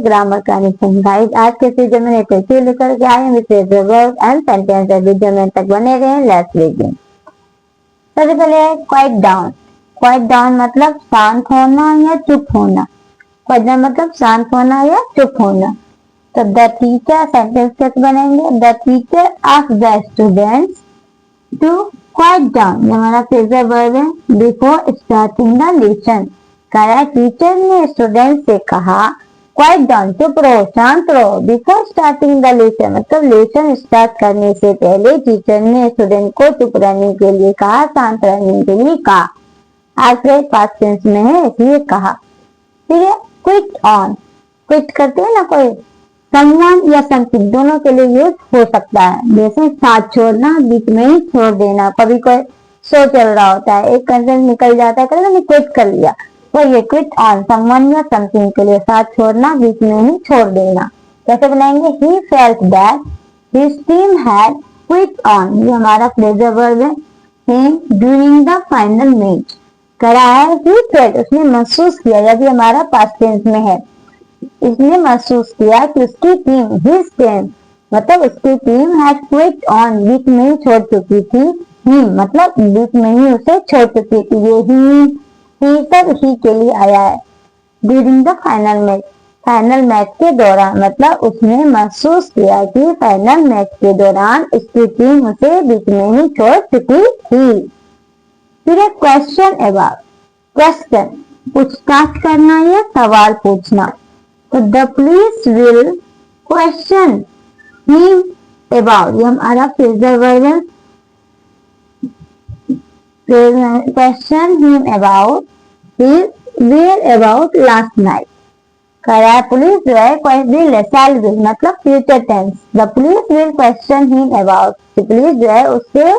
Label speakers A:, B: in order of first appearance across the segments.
A: Grammar का Neesham guide. आज के सीजन में एक लेकर के आए वर्ब एंड सेंटेंस वीडियो में तक बने रहे। Let's begin. सबसे पहले है क्वाइट डाउन। क्वाइट डाउन मतलब शांत होना या चुप होना। क्वाइट डाउन मतलब शांत होना या चुप होना। तो द टीचर सेंटेंस कैसे बनेंगे? The teacher asked the students to quiet down, ये हमारा फ्रेजल वर्ब है, before starting the lesson. Teacher ने स्टूडेंट से कहा क्वाइट डाउन, चुप रहो, शांत रहो, बिफोर स्टार्टिंग द लेसन मतलब लेसन स्टार्ट करने से पहले टीचर ने स्टूडेंट को चुप रहने के लिए कहा, शांत रहने के लिए कहा। आज पास्ट टेंस में है इसलिए कहा। ठीक है। क्विट ऑन, क्विट करते हैं ना कोई, समवन या समथिंग दोनों के लिए यूज हो सकता है। जैसे साथ छोड़ना, बीच में ही छोड़ देना। कभी कोई शो चल रहा होता है, एक कंसेंट निकल जाता है, कहते हैं क्विट कर लिया, तो ये क्विट ऑन समवन या समथिंग के लिए साथ छोड़ना, बीच में ही छोड़ देना। कैसे बनाएंगे? He felt that his team had quit on, ये हमारा फ्रेजल वर्ब है, him during the final match. करा है ही फेल्ट, उसने महसूस किया, यदि हमारा पास्ट टेंस में है, इसने महसूस किया कि उसकी टीम, हिज टीम मतलब उसकी टीम हैड क्विट ऑन, बीच में ही छोड़ चुकी थी। ही मतलब बीच में ही उसे छोड़ चुकी थी। ये ही सब ही के लिए आया है। During the final match, final match के दौरान मतलब उसने महसूस किया कि फाइनल मैच के दौरान उसकी टीम उसे बीच में ही छोड़ चुकी थी। फिर एक क्वेश्चन अबाउट, क्वेश्चन पूछताछ करना या सवाल पूछना। तो the police will question him about, ये हमारा फ्रेजल वर्ब है, question him about his whereabouts last night. करा पुलिस जो है शैल विल मतलब future tense, the police will question him about, police जो है उससे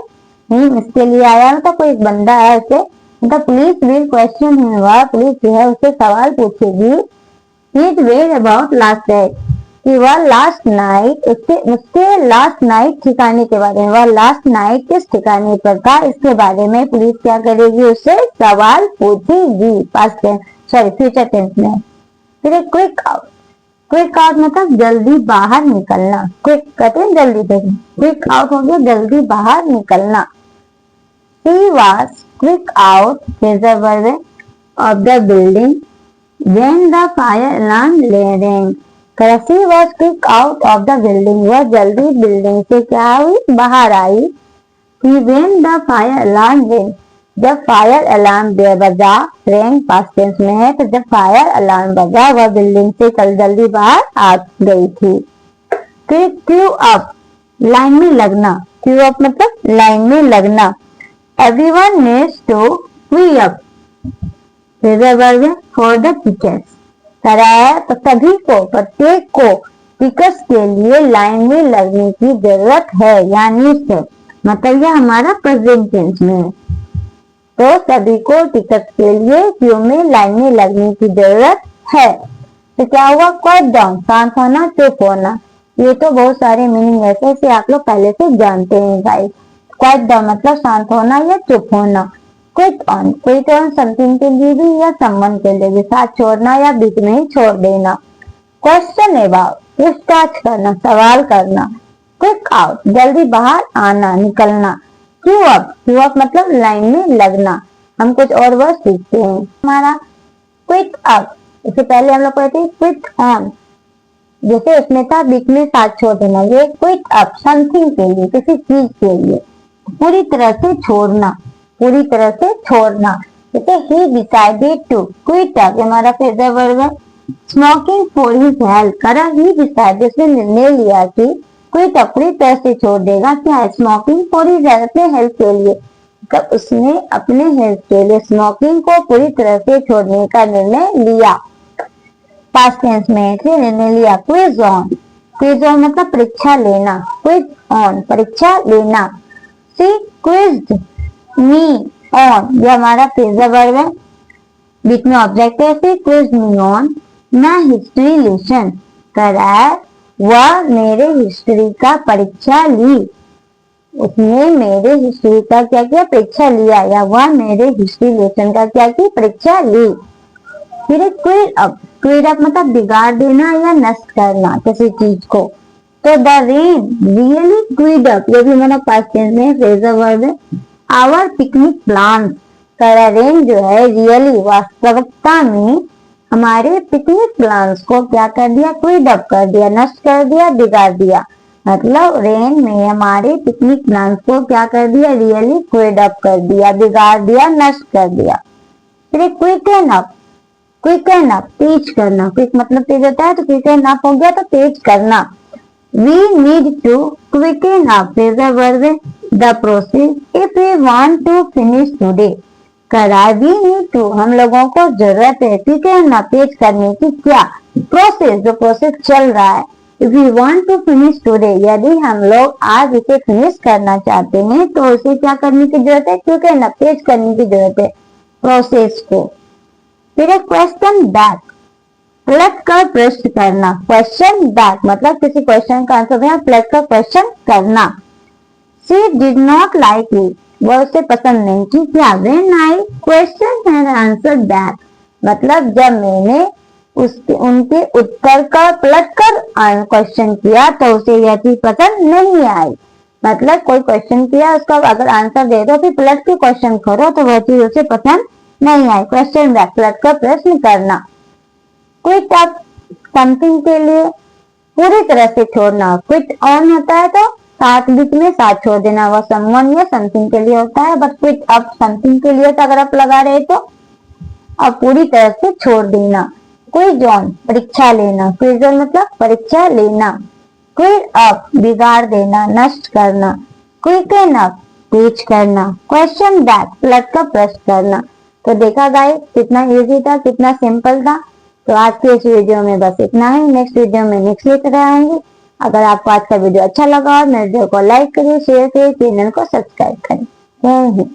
A: हिम इसके लिए आया, मतलब कोई बंदा है उसे, the police will question him about, police जो है उससे सवाल पूछेगी हिज वेयरअबाउट लास्ट नाइट, कि वह लास्ट नाइट उसके लास्ट नाइट ठिकाने के बारे में, वह लास्ट नाइट किस ठिकाने पर था इसके बारे में पुलिस क्या करेगी? उससे सवाल पूछेगी। Past tense sorry future tense में। फिर क्विक आउट, क्विक आउट मतलब जल्दी बाहर निकलना। क्विक कहते हैं जल्दी देखना, क्विक आउट हो गया जल्दी बाहर निकलना। He was quick out phrasal verb है, of the building when the fire alarm rang। She was quick out of the building, वह जल्दी बिल्डिंग से क्या हुई? बाहर आई। When the fire alarm rang, जब फायर अलार्म बजा, रैंग पास्ट टेंस में है, तो जब फायर अलार्म बजा वह बिल्डिंग से कल जल्दी बाहर आ गई थी। फिर क्यू अप, लाइन में लगना। क्यू अप मतलब लाइन में लगना। Everyone needs to queue up, phrasal verb है, for the tickets। कराया तो सभी को, प्रत्येक को टिकट्स के लिए लाइन में लगने की जरूरत है, यानी से मतलब यह हमारा प्रेजेंट टेंस में है, तो सभी को टिकट के लिए क्यू में लाइन में लगने की जरूरत है। तो क्या हुआ? क्वाइट डाउन शांत होना, चुप होना। ये तो बहुत सारे मीनिंग ऐसे से आप लोग पहले से जानते हैं गाइस। क्वाइट डाउन मतलब शांत होना या चुप होना। क्विट ऑन समथिंग के लिए भी या समवन के लिए भी, साथ छोड़ना या बीच में ही छोड़ देना। क्वेश्चन अबाउट पूछताछ करना, सवाल करना। क्विक आउट जल्दी बाहर आना, निकलना। क्यू अप मतलब लाइन में लगना। हम कुछ और वर्ड सीखते हैं। हमारा क्विक अप, इससे पहले हम लोग पढ़ते हैं क्विक ऑन, जैसे इसमें था बीच में साथ छोड़ देना। ये क्विक अप समथिंग के लिए, किसी चीज के लिए पूरी तरह से छोड़ना, पूरी तरह से छोड़ना। जैसे ही डिसाइडेड टू क्विट अप, हमारा फ्रेजल वर्ब है, स्मोकिंग फॉर हिज हेल्थ। करा ही डिसाइडेड, उसने निर्णय लिया कि क्विट अप पूरी तरह से छोड़ देगा। क्या है? स्मोकिंग फॉर हिज हेल्थ, अपने हेल्थ के लिए। तब उसने अपने हेल्थ के लिए स्मोकिंग को पूरी तरह से छोड़ने का निर्णय लिया। पास्ट टेंस में निर्णय लिया। क्विज ऑन, क्विज ऑन मतलब परीक्षा लेना। क्विज ऑन परीक्षा लेना। सी क्विज्ड मी ऑन, ये हमारा फ्रेजल वर्ब है, बीच में ऑब्जेक्ट है। She quizzed me on my history lesson. करा है वह मेरे हिस्ट्री का परीक्षा ली, उसने मेरे हिस्ट्री का क्या किया? परीक्षा लिया, या वह मेरे हिस्ट्री लेसन का क्या की? परीक्षा ली। फिर क्विल अप, क्विड अप मतलब बिगाड़ देना या नष्ट करना किसी चीज को। तो the rain really quit up, ये भी हमारा पास्ट टेंस में फ्रेजल वर्ब है। आवर पिकनिक प्लान, रेन जो है रियली वास्तविकता में हमारे पिकनिक प्लान्स को क्या कर दिया, क्विड अप कर दिया, नष्ट कर दिया, बिगाड़ दिया। मतलब रेन में हमारे पिकनिक प्लान्स को क्या कर दिया, रियली क्विड अप कर दिया, बिगाड़ दिया, नष्ट कर दिया। फिर क्विकन अप, क्विकन अप तेज करना, क्विक मतलब तेज होता है, तो क्विकन अप हो गया तो तेज करना। We need to quicken up phrasal verb the process if we want to finish today। we need to हम लोगों को जरूरत है quicken up तेज करने की, क्या, प्रोसेस, जो प्रोसेस चल रहा है। If we want to finish today, यदि हम लोग आज इसे फिनिश करना चाहते हैं तो उसे क्या करने की जरूरत है, quicken up तेज करने की जरूरत है प्रोसेस को। फिर एक क्वेश्चन बैक, पलट कर प्रश्न करना, क्वेश्चन बैक मतलब किसी क्वेश्चन का आंसर देना, पलट कर क्वेश्चन करना। She did not like it, वह उसे पसंद नहीं की, क्या, when I questioned her answer back मतलब जब मैंने उनके उत्तर का पलट कर क्वेश्चन किया तो उसे यह चीज पसंद नहीं आई। मतलब कोई क्वेश्चन किया, उसका अगर आंसर दे दो फिर पलट के क्वेश्चन करो तो वह चीज उसे पसंद नहीं आई। क्वेश्चन बैक पलट कर प्रश्न करना। क्विट अप समथिंग के लिए पूरी तरह से छोड़ना, क्विट ऑन होता है तो साथ बीच में साथ छोड़ देना, वह समवन या समथिंग के लिए होता है। बट क्विट अप समथिंग के लिए तो अगर आप लगा रहे तो अब पूरी तरह से छोड़ देना। क्विज ऑन परीक्षा लेना, क्विज ऑन मतलब परीक्षा लेना। क्विट अप बिगाड़ देना, नष्ट करना। क्विकन अप तेज करना। क्वेश्चन बैक पलट कर प्रश्न करना। तो देखा गाइस कितना इजी था, कितना सिंपल था। तो आज के इस वीडियो में बस इतना ही। नेक्स्ट वीडियो में नेक्स्ट लेकर आएंगे। अगर आपको आज का वीडियो अच्छा लगा और मेरे वीडियो को लाइक करिए, शेयर करिए, चैनल को सब्सक्राइब करें। जय हिंद।